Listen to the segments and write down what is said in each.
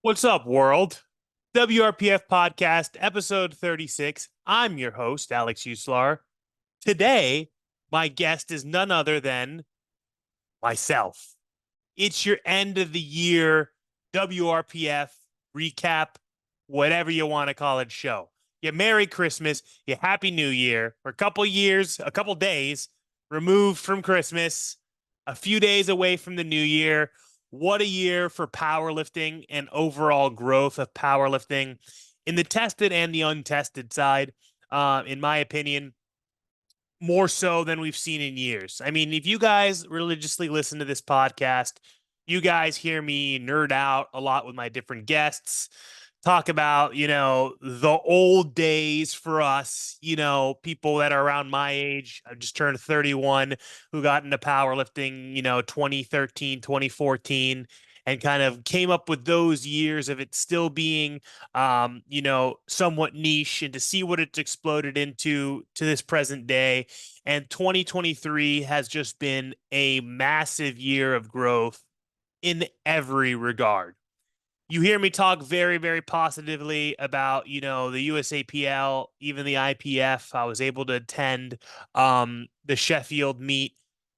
What's up, world? WRPF Podcast, episode 36. I'm your host, Alex Uslar. Today, my guest is none other than myself. It's your end of the year WRPF recap, whatever you want to call it, show. Yeah, Merry Christmas, yeah, Happy New Year. We're a couple years, a couple days removed from Christmas, a few days away from the new year. What a year for powerlifting and overall growth of powerlifting in the tested and the untested side. In my opinion, more so than we've seen in years. I mean, if you guys religiously listen to this podcast, you guys hear me nerd out a lot with my different guests, talk about, the old days for us, people that are around my age. I just turned 31 who got into powerlifting, 2013, 2014, and kind of came up with those years of it still being somewhat niche, and to see what it's exploded into to this present day. And 2023 has just been a massive year of growth in every regard. You hear me talk very, very positively about, the USAPL, even the IPF. I was able to attend the Sheffield meet.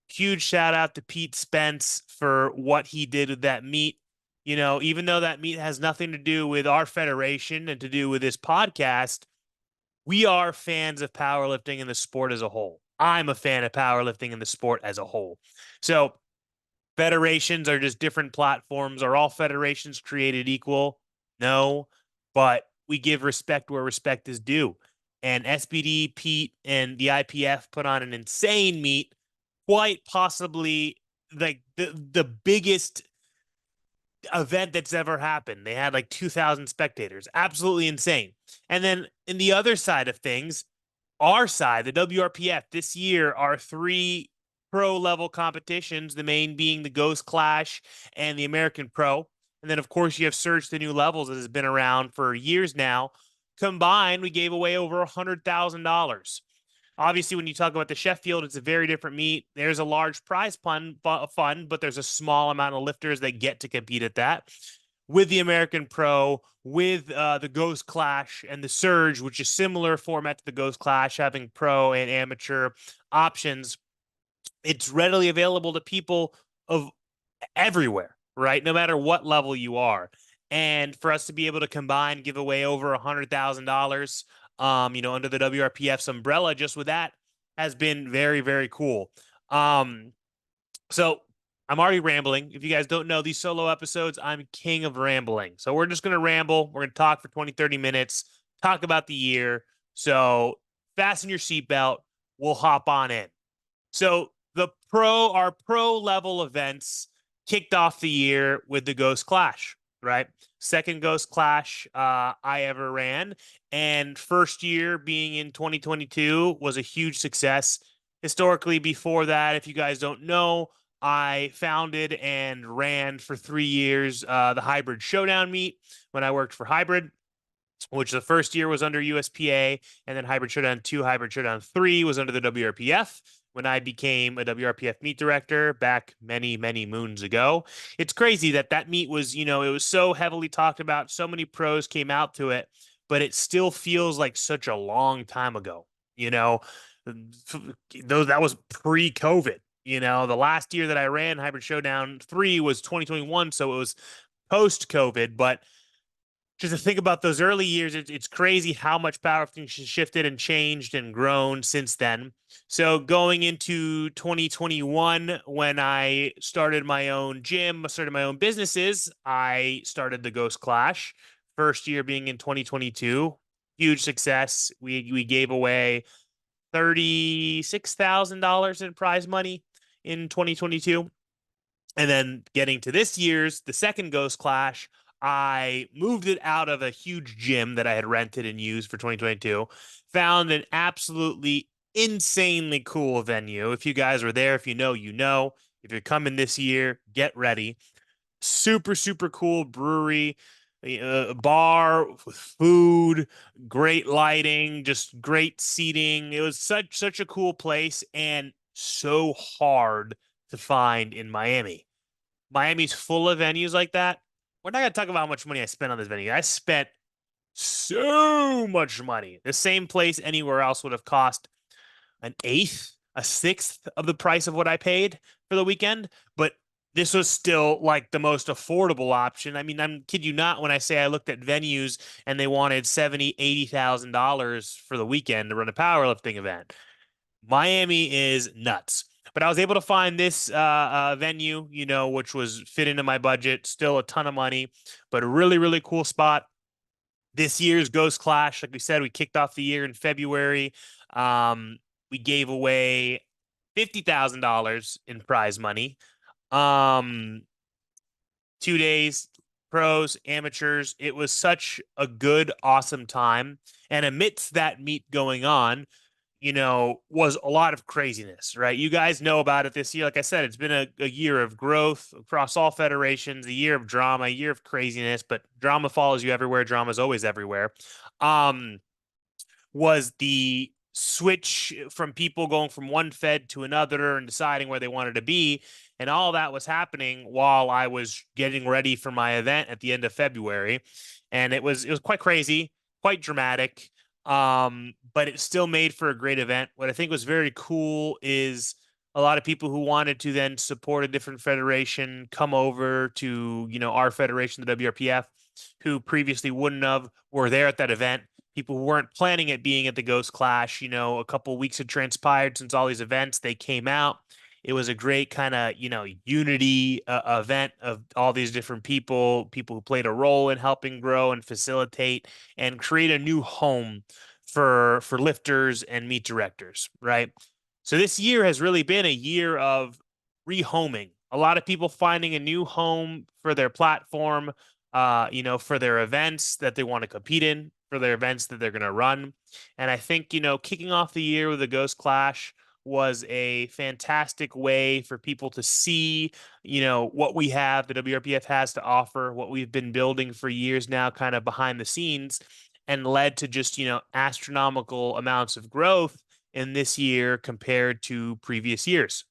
Huge shout out to Pete Spence for what he did with that meet. Even though that meet has nothing to do with our federation and to do with this podcast, we are fans of powerlifting and the sport as a whole. I'm a fan of powerlifting and the sport as a whole. So federations are just different platforms. Are all federations created equal? No, but we give respect where respect is due. And SBD, Pete, and the IPF put on an insane meet, quite possibly like the biggest event that's ever happened. They had like 2,000 spectators. Absolutely insane. And then in the other side of things, our side, the WRPF, this year are three pro level competitions, the main being the Ghost Clash and the American Pro. And then, of course, you have Surge to New Levels that has been around for years now. Combined, we gave away over $100,000. Obviously, when you talk about the Sheffield, it's a very different meet. There's a large prize fund, but there's a small amount of lifters that get to compete at that. With the American Pro, with the Ghost Clash and the Surge, which is similar format to the Ghost Clash, having pro and amateur options, it's readily available to people of everywhere, right? No matter what level you are. And for us to be able to combine, give away over $100,000, under the WRPF's umbrella, just with that has been very, very cool. So I'm already rambling. If you guys don't know these solo episodes, I'm king of rambling. So we're just going to ramble. We're going to talk for 20, 30 minutes, talk about the year. So fasten your seatbelt. We'll hop on in. So our pro level events kicked off the year with the Ghost Clash, right? Second Ghost Clash I ever ran. And first year being in 2022 was a huge success. Historically, before that, if you guys don't know, I founded and ran for 3 years the Hybrid Showdown meet when I worked for Hybrid, which the first year was under USPA, and then Hybrid Showdown 2, Hybrid Showdown 3 was under the WRPF when I became a WRPF meet director back many, many moons ago. It's crazy that that meet was, it was so heavily talked about. So many pros came out to it, but it still feels like such a long time ago. Though that was pre-COVID. The last year that I ran Hybrid Showdown 3 was 2021, so it was post-COVID, but just to think about those early years, it's crazy how much powerlifting shifted and changed and grown since then. So going into 2021, when I started my own gym, I started my own businesses, I started the Ghost Clash. First year being in 2022, huge success. We gave away $36,000 in prize money in 2022. And then getting to this year's, the second Ghost Clash, I moved it out of a huge gym that I had rented and used for 2022, found an absolutely insanely cool venue. If you guys were there, if you know, you know. If you're coming this year, get ready. Super, super cool brewery, bar with food, great lighting, just great seating. It was such a cool place and so hard to find in Miami. Miami's full of venues like that. we're not gonna talk about how much money I spent on this venue. I spent so much money. The same place anywhere else would have cost an eighth, a sixth of the price of what I paid for the weekend, but this was still like the most affordable option. I mean, I'm kid you not when I say I looked at venues and they wanted 70, $80,000 for the weekend to run a powerlifting event. Miami is nuts. But I was able to find this venue, which was fit into my budget, still a ton of money, but a really, really cool spot. This year's Ghost Clash, like we said, we kicked off the year in February. We gave away $50,000 in prize money. 2 days, pros, amateurs. It was such a good, awesome time. And amidst that meet going on, was a lot of craziness, right? You guys know about it this year. Like I said, it's been a year of growth across all federations, a year of drama, a year of craziness, but drama follows you everywhere. Drama is always everywhere. Um, was the switch from people going from one fed to another and deciding where they wanted to be. And all that was happening while I was getting ready for my event at the end of February. And it was quite crazy, quite dramatic. But it still made for a great event. What I think was very cool is a lot of people who wanted to then support a different federation come over to, our federation, the WRPF, who previously wouldn't have, were there at that event. People who weren't planning it being at the Ghost Clash, a couple of weeks had transpired since all these events. They came out. It was a great kind of, unity event of all these different people who played a role in helping grow and facilitate and create a new home for lifters and meet directors, right? So this year has really been a year of rehoming. A lot of people finding a new home for their platform, for their events that they want to compete in, for their events that they're going to run. And I think, kicking off the year with a Ghost Clash was a fantastic way for people to see, what we have, the WRPF has to offer, what we've been building for years now, kind of behind the scenes, and led to just, astronomical amounts of growth in this year compared to previous years.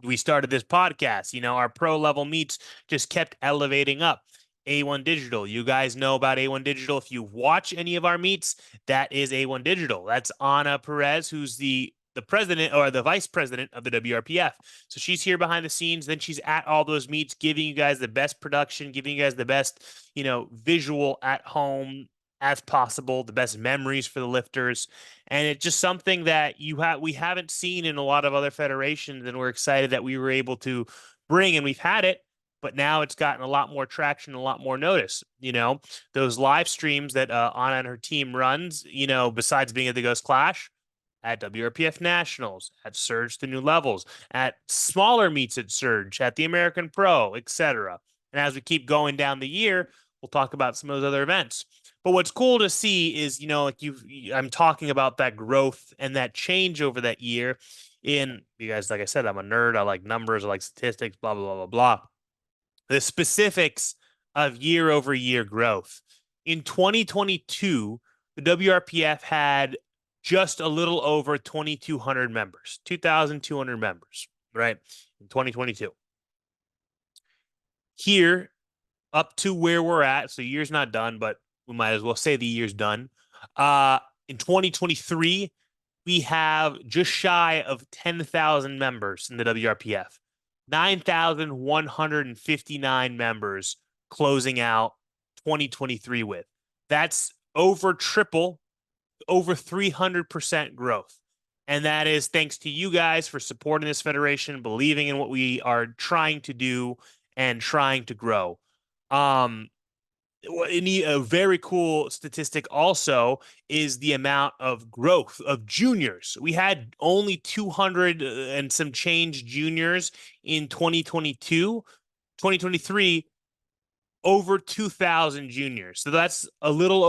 We started this podcast, our pro level meets just kept elevating up. A1 Digital. You guys know about A1 Digital. If you watch any of our meets, that is A1 Digital. That's Ana Perez, who's the president or the vice president of the WRPF. So she's here behind the scenes. Then she's at all those meets, giving you guys the best production, giving you guys the best, visual at home as possible, the best memories for the lifters. And it's just something that we haven't seen in a lot of other federations, and we're excited that we were able to bring, and we've had it, but now it's gotten a lot more traction, a lot more notice. Those live streams that Anna and her team runs, besides being at the Ghost Clash, at WRPF Nationals, at Surge to New Levels, at smaller meets at Surge, at the American Pro, etc. And as we keep going down the year, we'll talk about some of those other events. But what's cool to see is, I'm talking about that growth and that change over that year. In you guys, like I said, I'm a nerd. I like numbers, I like statistics, blah, blah, blah, blah, blah. The specifics of year over year growth. In 2022, the WRPF had just a little over 2,200 members, 2,200 members, right? In 2022. Here, up to where we're at, so the year's not done, but we might as well say the year's done. In 2023, we have just shy of 10,000 members in the WRPF, 9,159 members closing out 2023 with. That's over triple, over 300% growth. And that is thanks to you guys for supporting this federation, believing in what we are trying to do and trying to grow. A very cool statistic also is the amount of growth of juniors. We had only 200 and some change juniors in 2022. 2023, over 2,000 juniors. So that's a little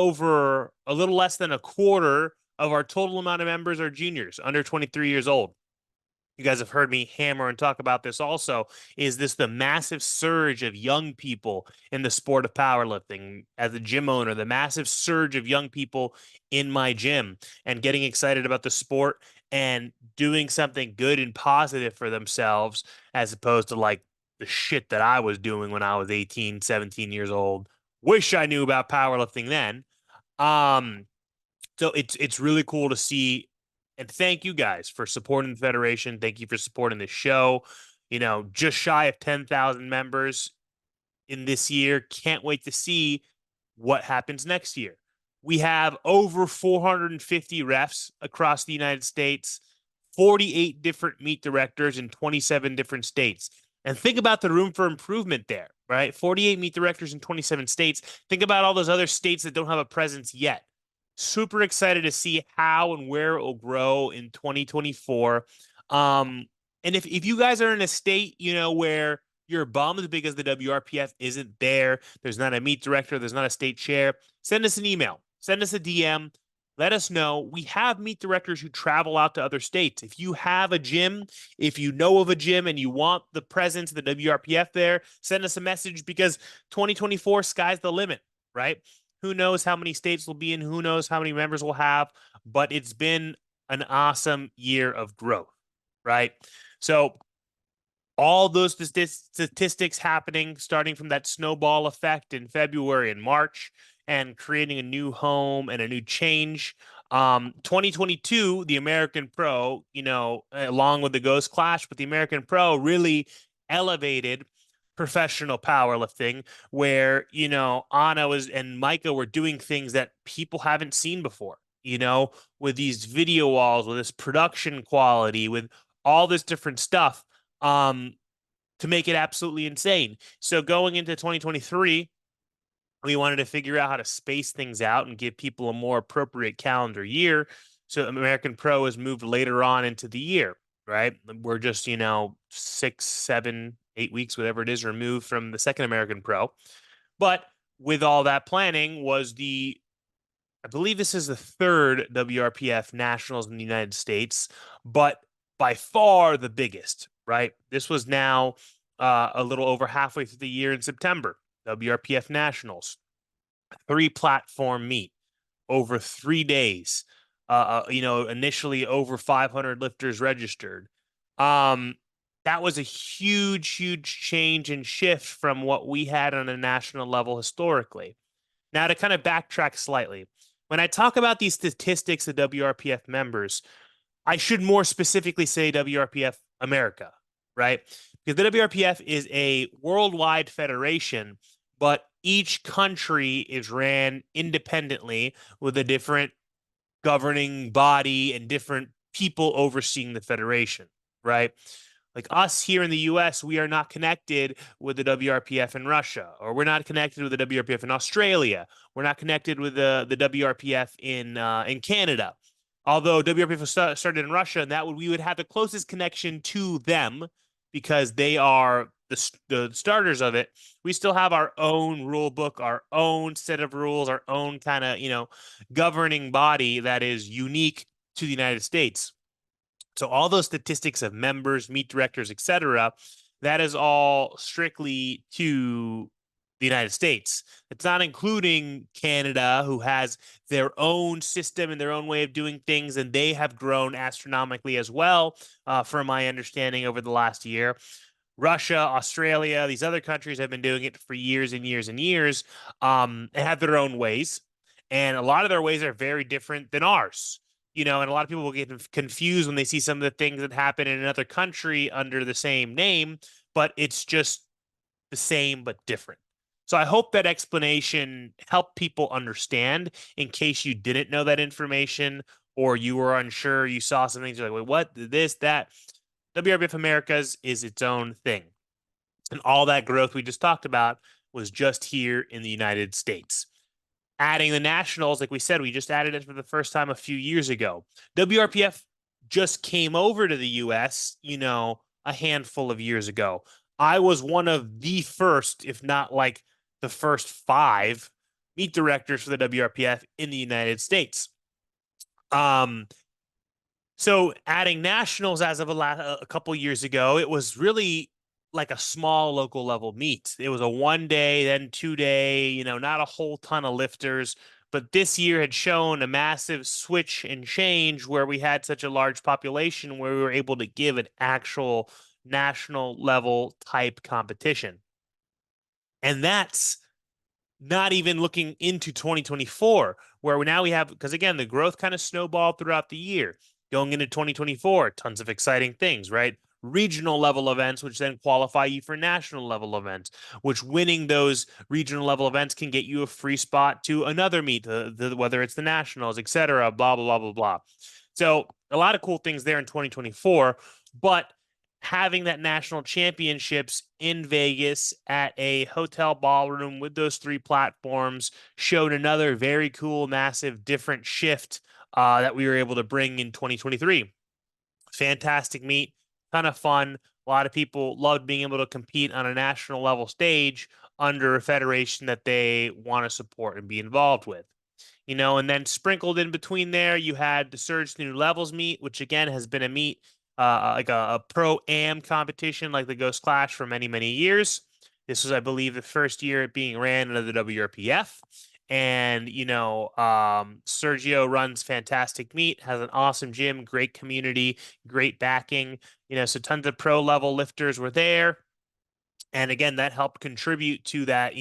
less than a quarter of our total amount of members are juniors under 23 years old. You guys have heard me hammer and talk about this also. Is this the massive surge of young people in the sport of powerlifting? As a gym owner, the massive surge of young people in my gym and getting excited about the sport and doing something good and positive for themselves, as opposed to like the shit that I was doing when I was 18, 17 years old. Wish I knew about powerlifting then. Um, so it's really cool to see, and thank you guys for supporting the Federation. Thank you for supporting the show. Just shy of 10,000 members in this year. Can't wait to see what happens next year. We have over 450 refs across the United States, 48 different meet directors in 27 different states. And think about the room for improvement there, right? 48 meet directors in 27 states. Think about all those other states that don't have a presence yet. Super excited to see how and where it will grow in 2024. And if you guys are in a state, where you're bummed because the WRPF isn't there, there's not a meet director, there's not a state chair, send us an email, send us a DM. Let us know. We have meet directors who travel out to other states. If you have a gym, if you know of a gym and you want the presence of the WRPF there, send us a message because 2024, sky's the limit, right? Who knows how many states will be in, who knows how many members we'll have, but it's been an awesome year of growth, right? So all those statistics happening, starting from that snowball effect in February and March, and creating a new home and a new change. 2022, the American Pro, along with the Ghost Clash, but the American Pro really elevated professional powerlifting, where Anna and Micah were doing things that people haven't seen before. With these video walls, with this production quality, with all this different stuff. To make it absolutely insane. So going into 2023, we wanted to figure out how to space things out and give people a more appropriate calendar year. So American Pro has moved later on into the year, right? We're just, 6, 7, 8 weeks, whatever it is, removed from the second American Pro. But with all that planning was I believe this is the third WRPF Nationals in the United States, but by far the biggest, right? This was now a little over halfway through the year in September. WRPF Nationals, 3-platform meet over 3 days. Initially over 500 lifters registered. That was a huge, huge change and shift from what we had on a national level historically. Now, to kind of backtrack slightly, when I talk about these statistics of WRPF members, I should more specifically say WRPF America, right? Because the WRPF is a worldwide federation, but each country is ran independently with a different governing body and different people overseeing the federation, right? Like us here in the US, we are not connected with the WRPF in Russia, or we're not connected with the WRPF in Australia. We're not connected with the WRPF in Canada. Although WRPF was started in Russia, and we would have the closest connection to them because they are the starters of it. We still have our own rule book, our own set of rules, our own kind of governing body that is unique to the United States. So all those statistics of members, meet directors, etc., that is all strictly to the United States. It's not including Canada, who has their own system and their own way of doing things, and they have grown astronomically as well, from my understanding over the last year. Russia, Australia, these other countries have been doing it for years and years and years, and have their own ways. And a lot of their ways are very different than ours. And a lot of people will get confused when they see some of the things that happen in another country under the same name, but it's just the same but different. So I hope that explanation helped people understand in case you didn't know that information or you were unsure, you saw some things, you're like, wait, what? This, that. WRBF Americas is its own thing. And all that growth we just talked about was just here in the United States. Adding the nationals, like we said, we just added it for the first time a few years ago. WRPF just came over to the US, a handful of years ago. I was one of the first, if not like the first 5 meet directors for the WRPF in the United States. So adding nationals as of a couple years ago, it was really like a small local level meet. It was a 1 day, then 2 day, not a whole ton of lifters. But this year had shown a massive switch and change where we had such a large population where we were able to give an actual national level type competition. And that's not even looking into 2024, where now we have, because again, the growth kind of snowballed throughout the year. Going into 2024, tons of exciting things, right? Regional level events, which then qualify you for national level events, which winning those regional level events can get you a free spot to another meet, whether it's the nationals, etc., blah, blah, blah, blah, blah. So a lot of cool things there in 2024, but having that national championships in Vegas at a hotel ballroom with those three platforms showed another very cool, massive, different shift that we were able to bring in 2023. Fantastic meet, ton of fun. A lot of people loved being able to compete on a national level stage under a federation that they want to support and be involved with. And then sprinkled in between there, you had the Surge to New Levels meet, which again has been a meet, like a pro-am competition like the Ghost Clash for many, many years. This was, I believe, the first year it being ran under the WRPF. And, Sergio runs fantastic meet, has an awesome gym, great community, great backing. So tons of pro level lifters were there. And again, that helped contribute to that,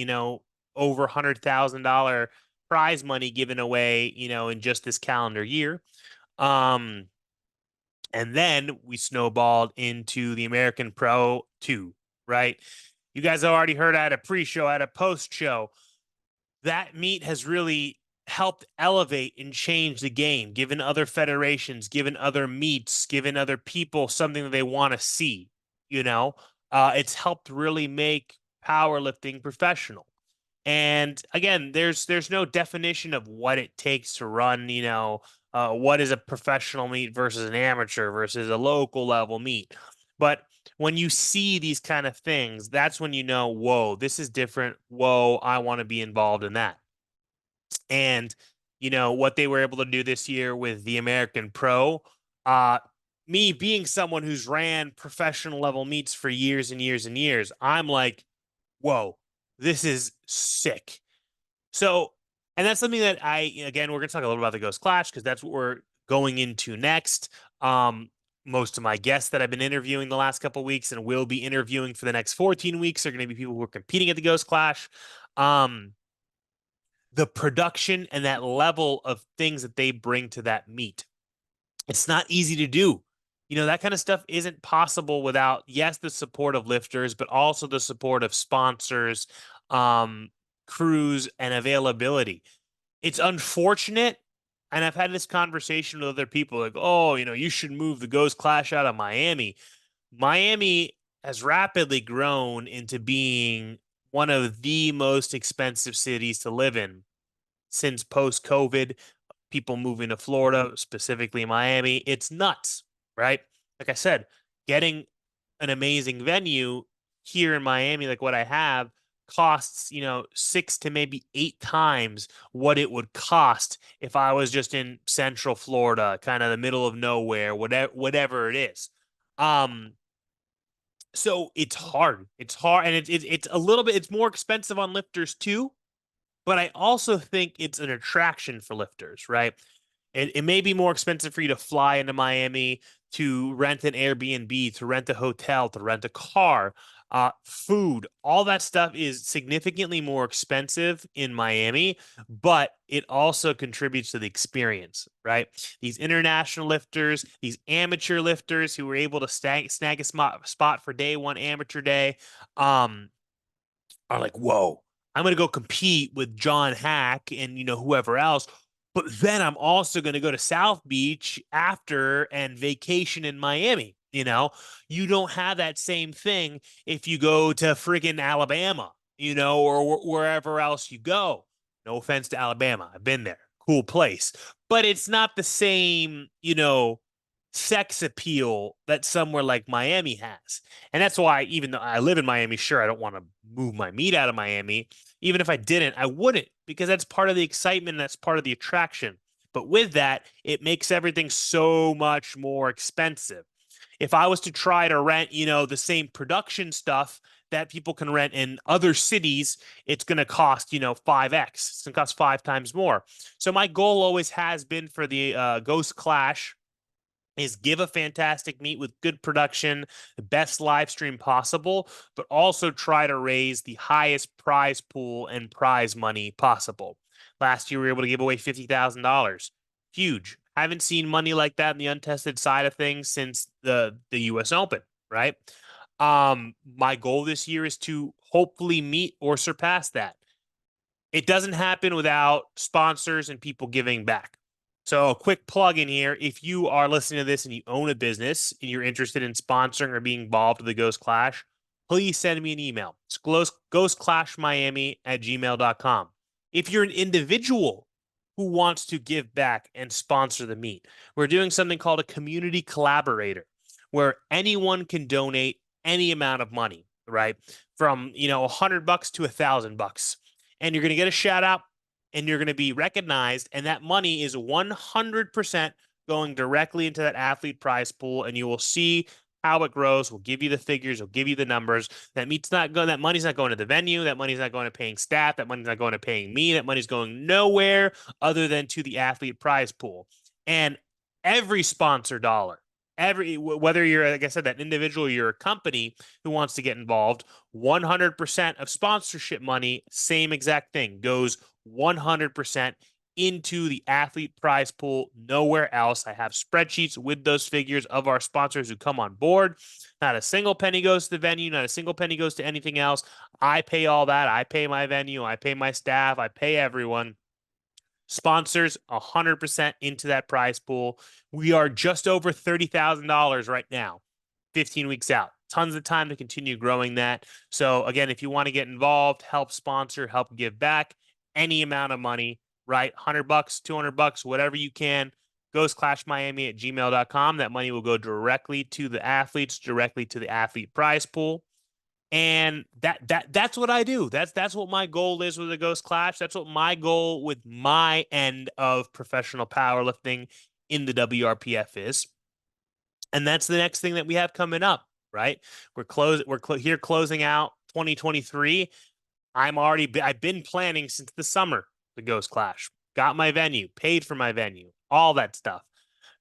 over $100,000 prize money given away, in just this calendar year. And then we snowballed into the American Pro 2, right? You guys have already heard I had a pre-show, I had a post-show. That meet has really helped elevate and change the game, given other federations, given other meets, given other people something that they want to see, it's helped really make powerlifting professional. And again, there's no definition of what it takes to run, what is a professional meet versus an amateur versus a local level meet. But when you see these kind of things, that's when you know, whoa, this is different. Whoa, I want to be involved in that. And, what they were able to do this year with the American Pro, me being someone who's ran professional level meets for years and years and years, I'm like, whoa, this is sick. So, and that's something that again, we're going to talk a little about the Ghost Clash because that's what we're going into next. Most of my guests that I've been interviewing the last couple of weeks and will be interviewing for the next 14 weeks are going to be people who are competing at the Ghost Clash. The production and that level of things that they bring to that meet. It's not easy to do. That kind of stuff isn't possible without, yes, the support of lifters, but also the support of sponsors, crews, and availability. It's unfortunate. And I've had this conversation with other people like, oh, you should move the Ghost Clash out of Miami. Miami has rapidly grown into being one of the most expensive cities to live in since post-COVID. People moving to Florida, specifically Miami. It's nuts, right? Like I said, getting an amazing venue here in Miami, like what I have, costs, 6 to maybe 8 times what it would cost if I was just in Central Florida, kind of the middle of nowhere, whatever it is. So it's hard. It's hard, and it's a little bit. It's more expensive on lifters too, but I also think it's an attraction for lifters, right? It may be more expensive for you to fly into Miami, to rent an Airbnb, to rent a hotel, to rent a car, food. All that stuff is significantly more expensive in Miami, but it also contributes to the experience, right? These international lifters, these amateur lifters who were able to snag a spot for day one amateur day, are like, whoa, I'm going to go compete with John Hack and, whoever else. But then I'm also going to go to South Beach after and vacation in Miami. You don't have that same thing if you go to friggin' Alabama, or wherever else you go. No offense to Alabama. I've been there. Cool place. But it's not the same, sex appeal that somewhere like Miami has. And that's why, even though I live in Miami, sure, I don't want to move my meat out of Miami. Even if I didn't, I wouldn't, because that's part of the excitement. And that's part of the attraction. But with that, it makes everything so much more expensive. If I was to try to rent, the same production stuff that people can rent in other cities, it's going to cost, 5x. It's going to cost 5 times more. So my goal always has been for the Ghost Clash is give a fantastic meet with good production, the best live stream possible, but also try to raise the highest prize pool and prize money possible. Last year, we were able to give away $50,000. Huge. Haven't seen money like that in the untested side of things since the US Open, right? My goal this year is to hopefully meet or surpass that. It doesn't happen without sponsors and people giving back. So, a quick plug in here. If you are listening to this and you own a business and you're interested in sponsoring or being involved with the Ghost Clash, please send me an email. It's ghostclashmiami@gmail.com. If you're an individual who wants to give back and sponsor the meet, we're doing something called a community collaborator, where anyone can donate any amount of money, right? From, $100 to $1,000, and you're going to get a shout out and you're going to be recognized. And that money is 100% going directly into that athlete prize pool. And you will see how it grows. We'll give you the figures. We'll give you the numbers. That money's not going to the venue. That money's not going to paying staff. That money's not going to paying me. That money's going nowhere other than to the athlete prize pool. And every sponsor dollar, whether you're, like I said, that individual, you're a company who wants to get involved, 100% of sponsorship money, same exact thing, goes 100% into the athlete prize pool, nowhere else. I have spreadsheets with those figures of our sponsors who come on board. Not a single penny goes to the venue, not a single penny goes to anything else. I pay all that. I pay my venue, I pay my staff, I pay everyone. Sponsors 100% into that prize pool. We are just over $30,000 right now, 15 weeks out. Tons of time to continue growing that. So again, if you want to get involved, help sponsor, help give back, any amount of money, right? $100, $200, whatever you can. Ghostclashmiami@gmail.com. That money will go directly to the athletes, directly to the athlete prize pool. And that's what I do. That's what my goal is with the Ghost Clash. That's what my goal with my end of professional powerlifting in the WRPF is. And that's the next thing that we have coming up, right? We're here closing out 2023. I've been planning since the summer the Ghost Clash. Got my venue, paid for my venue, all that stuff.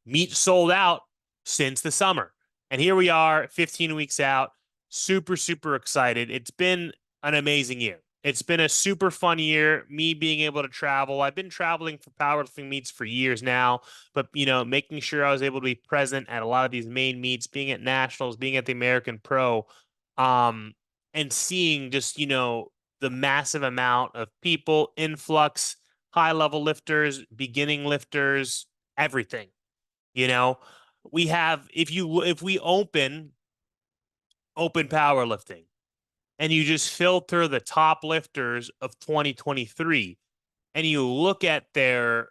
Meet sold out since the summer. And here we are, 15 weeks out. Super, super excited. It's been an amazing year. It's been a super fun year, me being able to travel. I've been traveling for powerlifting meets for years now, but, making sure I was able to be present at a lot of these main meets, being at nationals, being at the American Pro, and seeing just, the massive amount of people, influx, high-level lifters, beginning lifters, everything. We have, if we open powerlifting and you just filter the top lifters of 2023 and you look at their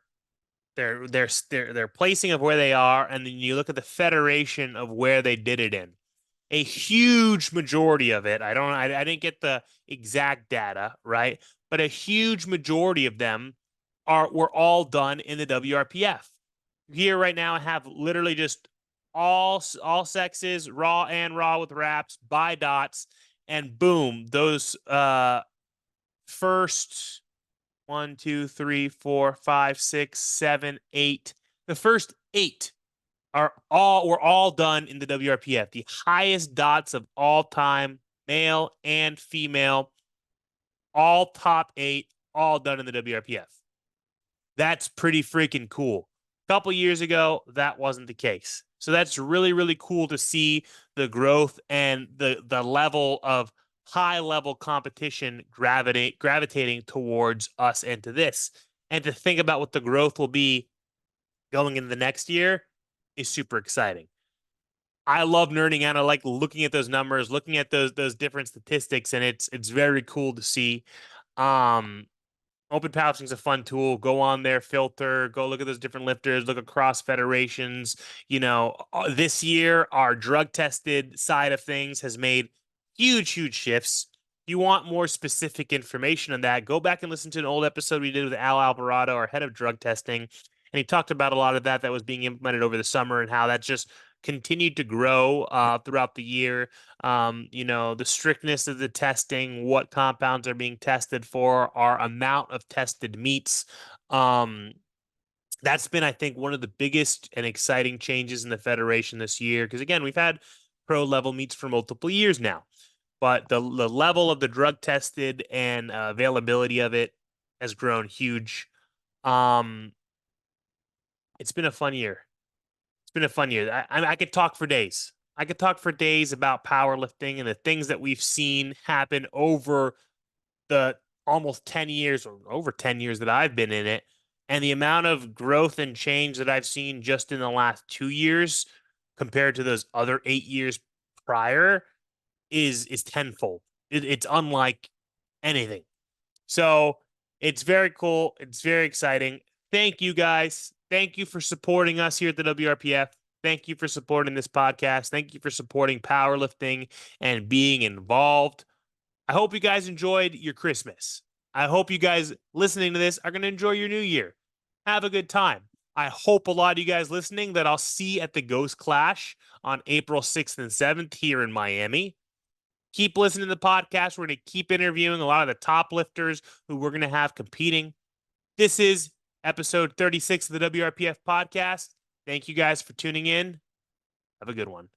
placing of where they are, and then you look at the federation of where they did it in, a huge majority of it, I didn't get the exact data, right? But a huge majority of them were all done in the WRPF. Here right now I have literally just all sexes, raw and raw with wraps, by dots, and boom, those first 1, 2, 3, 4, 5, 6, 7, 8. The first 8 were all done in the WRPF. The highest dots of all time, male and female, all top 8, all done in the WRPF. That's pretty freaking cool. A couple years ago, that wasn't the case. So that's really, really cool to see the growth and the level of high-level competition gravitating towards us and to this. And to think about what the growth will be going into the next year is super exciting. I love nerding out. I like looking at those numbers, looking at those different statistics, and it's very cool to see. Open powerlifting is a fun tool. Go on there, filter, go look at those different lifters, look across federations. This year, our drug tested side of things has made huge shifts. If you want more specific information on that, go back and listen to an old episode we did with Al Alvarado, our head of drug testing. And he talked about a lot of that was being implemented over the summer and how that just continued to grow throughout the year. The strictness of the testing, what compounds are being tested for, our amount of tested meets, That's been, I think, one of the biggest and exciting changes in the Federation this year. Because again, we've had pro level meets for multiple years now, but the level of the drug tested and availability of it has grown huge. Um, it's been a fun year. It's been a fun year. I could talk for days. I could talk for days about powerlifting and the things that we've seen happen over the almost 10 years or over 10 years that I've been in it, and the amount of growth and change that I've seen just in the last 2 years compared to those other 8 years prior is tenfold. It's unlike anything. So it's very cool. It's very exciting. Thank you guys. Thank you for supporting us here at the WRPF. Thank you for supporting this podcast. Thank you for supporting powerlifting and being involved. I hope you guys enjoyed your Christmas. I hope you guys listening to this are going to enjoy your new year. Have a good time. I hope a lot of you guys listening that I'll see at the Ghost Clash on April 6th and 7th here in Miami. Keep listening to the podcast. We're going to keep interviewing a lot of the top lifters who we're going to have competing. This is episode 36 of the WRPF podcast. Thank you guys for tuning in. Have a good one.